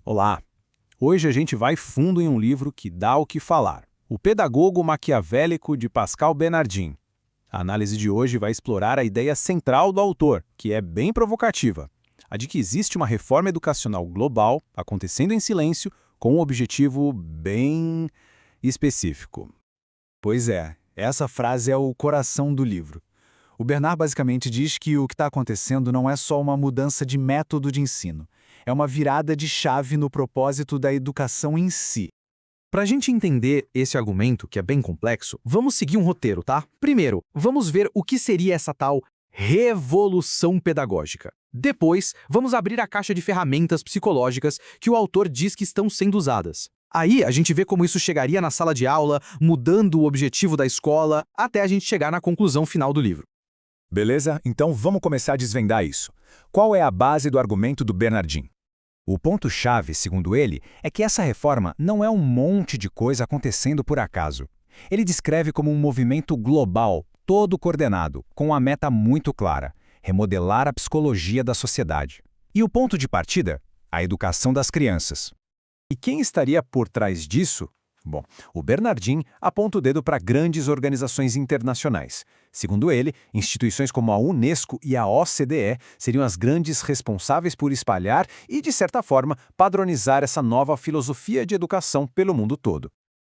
Olá! Hoje a gente vai fundo em um livro que dá o que falar. O Pedagogo Maquiavélico de Pascal Bernardin. A análise de hoje vai explorar a ideia central do autor, que é bem provocativa. A de que existe uma reforma educacional global acontecendo em silêncio com um objetivo bem específico. Pois é, essa frase é o coração do livro. O Bernard basicamente diz que o que está acontecendo não é só uma mudança de método de ensino, é uma virada de chave no propósito da educação em si. Para a gente entender esse argumento, que é bem complexo, vamos seguir um roteiro, tá? Primeiro, vamos ver o que seria essa tal revolução pedagógica. Depois, vamos abrir a caixa de ferramentas psicológicas que o autor diz que estão sendo usadas. Aí, a gente vê como isso chegaria na sala de aula, mudando o objetivo da escola, até a gente chegar na conclusão final do livro. Beleza? Então vamos começar a desvendar isso. Qual é a base do argumento do Bernardin? O ponto-chave, segundo ele, é que essa reforma não é um monte de coisa acontecendo por acaso. Ele descreve como um movimento global, todo coordenado, com uma meta muito clara: remodelar a psicologia da sociedade. E o ponto de partida? A educação das crianças. E quem estaria por trás disso? Bom, o Bernardin aponta o dedo para grandes organizações internacionais. Segundo ele, instituições como a Unesco e a OCDE seriam as grandes responsáveis por espalhar e, de certa forma, padronizar essa nova filosofia de educação pelo mundo todo.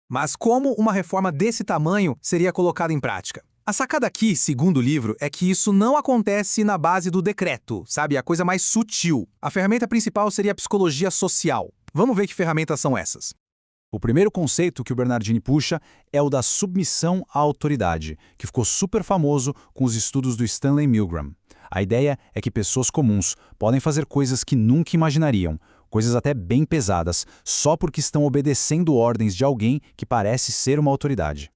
Mas como uma reforma desse tamanho seria colocada em prática? A sacada aqui, segundo o livro, é que isso não acontece na base do decreto, sabe? A coisa mais sutil. A ferramenta principal seria a psicologia social. Vamos ver que ferramentas são essas. O primeiro conceito que o Bernardini puxa é o da submissão à autoridade, que ficou super famoso com os estudos do Stanley Milgram. A ideia é que pessoas comuns podem fazer coisas que nunca imaginariam, coisas até bem pesadas, só porque estão obedecendo ordens de alguém que parece ser uma autoridade.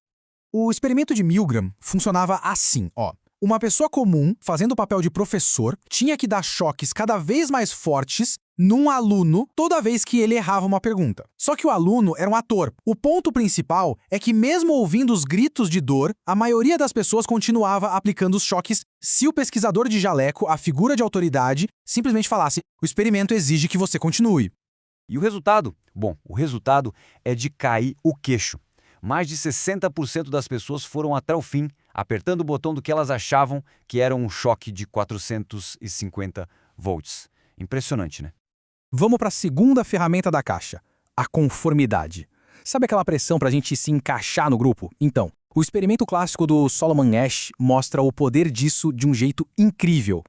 O experimento de Milgram funcionava assim, ó. Uma pessoa comum, fazendo o papel de professor, tinha que dar choques cada vez mais fortes num aluno toda vez que ele errava uma pergunta. Só que o aluno era um ator. O ponto principal é que, mesmo ouvindo os gritos de dor, a maioria das pessoas continuava aplicando os choques se o pesquisador de jaleco, a figura de autoridade, simplesmente falasse: o experimento exige que você continue. E o resultado? Bom, o resultado é de cair o queixo. Mais de 60% das pessoas foram até o fim, apertando o botão do que elas achavam que era um choque de 450 volts. Impressionante, né? Vamos para a segunda ferramenta da caixa, a conformidade. Sabe aquela pressão para a gente se encaixar no grupo? Então, o experimento clássico do Solomon Asch mostra o poder disso de um jeito incrível.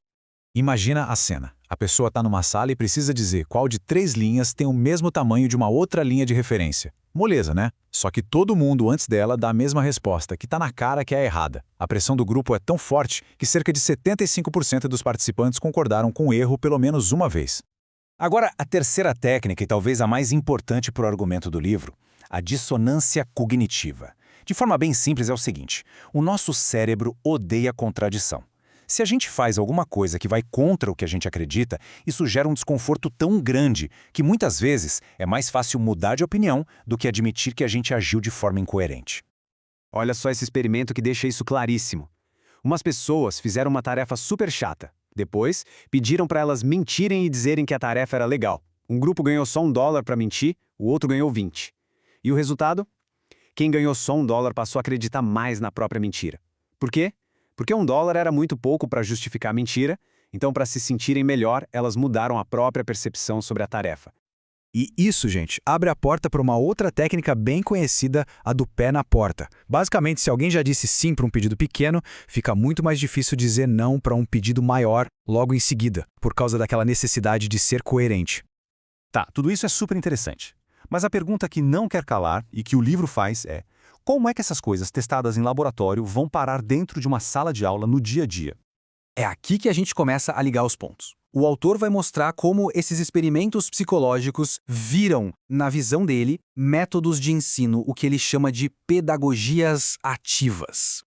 Imagina a cena. A pessoa está numa sala e precisa dizer qual de 3 linhas tem o mesmo tamanho de uma outra linha de referência. Moleza, né? Só que todo mundo antes dela dá a mesma resposta, que está na cara que é a errada. A pressão do grupo é tão forte que cerca de 75% dos participantes concordaram com o erro pelo menos uma vez. Agora, a terceira técnica, e talvez a mais importante para o argumento do livro, a dissonância cognitiva. De forma bem simples é o seguinte: o nosso cérebro odeia contradição. Se a gente faz alguma coisa que vai contra o que a gente acredita, isso gera um desconforto tão grande que muitas vezes é mais fácil mudar de opinião do que admitir que a gente agiu de forma incoerente. Olha só esse experimento que deixa isso claríssimo. Umas pessoas fizeram uma tarefa super chata. Depois, pediram para elas mentirem e dizerem que a tarefa era legal. Um grupo ganhou só $1 para mentir, o outro ganhou 20. E o resultado? Quem ganhou só $1 passou a acreditar mais na própria mentira. Por quê? Porque $1 era muito pouco para justificar a mentira, então, para se sentirem melhor, elas mudaram a própria percepção sobre a tarefa. E isso, gente, abre a porta para uma outra técnica bem conhecida, a do pé na porta. Basicamente, se alguém já disse sim para um pedido pequeno, fica muito mais difícil dizer não para um pedido maior logo em seguida, por causa daquela necessidade de ser coerente. Tá, tudo isso é super interessante. Mas a pergunta que não quer calar e que o livro faz é: como é que essas coisas testadas em laboratório vão parar dentro de uma sala de aula no dia a dia? É aqui que a gente começa a ligar os pontos. O autor vai mostrar como esses experimentos psicológicos viram, na visão dele, métodos de ensino, o que ele chama de pedagogias ativas.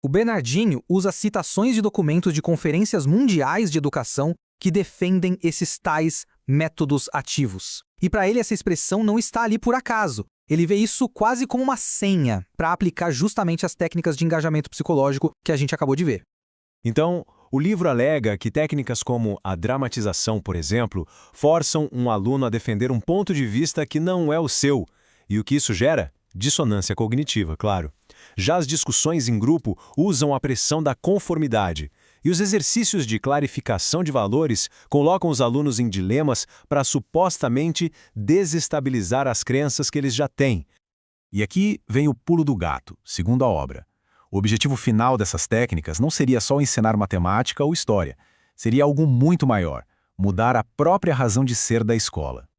O Bernardinho usa citações de documentos de conferências mundiais de educação que defendem esses tais métodos ativos. E para ele essa expressão não está ali por acaso. Ele vê isso quase como uma senha para aplicar justamente as técnicas de engajamento psicológico que a gente acabou de ver. Então, O livro alega que técnicas como a dramatização, por exemplo, forçam um aluno a defender um ponto de vista que não é o seu. E o que isso gera? Dissonância cognitiva, claro. Já as discussões em grupo usam a pressão da conformidade. E os exercícios de clarificação de valores colocam os alunos em dilemas para supostamente desestabilizar as crenças que eles já têm. E aqui vem o pulo do gato, segundo a obra. O objetivo final dessas técnicas não seria só ensinar matemática ou história. Seria algo muito maior, mudar a própria razão de ser da escola.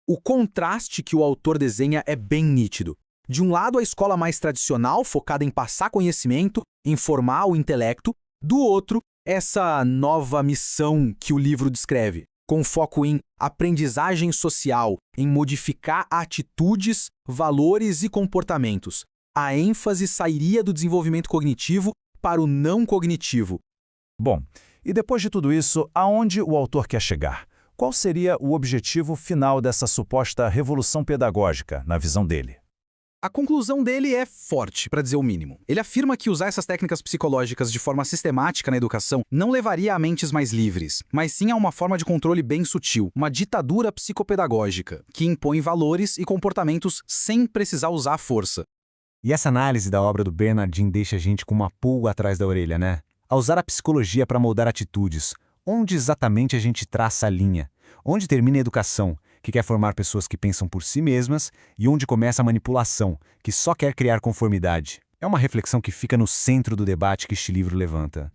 O contraste que o autor desenha é bem nítido. De um lado, a escola mais tradicional, focada em passar conhecimento, em formar o intelecto. Do outro, essa nova missão que o livro descreve, com foco em aprendizagem social, em modificar atitudes, valores e comportamentos. A ênfase sairia do desenvolvimento cognitivo para o não cognitivo. Bom, e depois de tudo isso, aonde o autor quer chegar? Qual seria o objetivo final dessa suposta revolução pedagógica, na visão dele? A conclusão dele é forte, para dizer o mínimo. Ele afirma que usar essas técnicas psicológicas de forma sistemática na educação não levaria a mentes mais livres, mas sim a uma forma de controle bem sutil, uma ditadura psicopedagógica, que impõe valores e comportamentos sem precisar usar a força. E essa análise da obra do Bernardin deixa a gente com uma pulga atrás da orelha, né? A usar a psicologia para moldar atitudes. Onde exatamente a gente traça a linha? Onde termina a educação, que quer formar pessoas que pensam por si mesmas, e onde começa a manipulação, que só quer criar conformidade? É uma reflexão que fica no centro do debate que este livro levanta.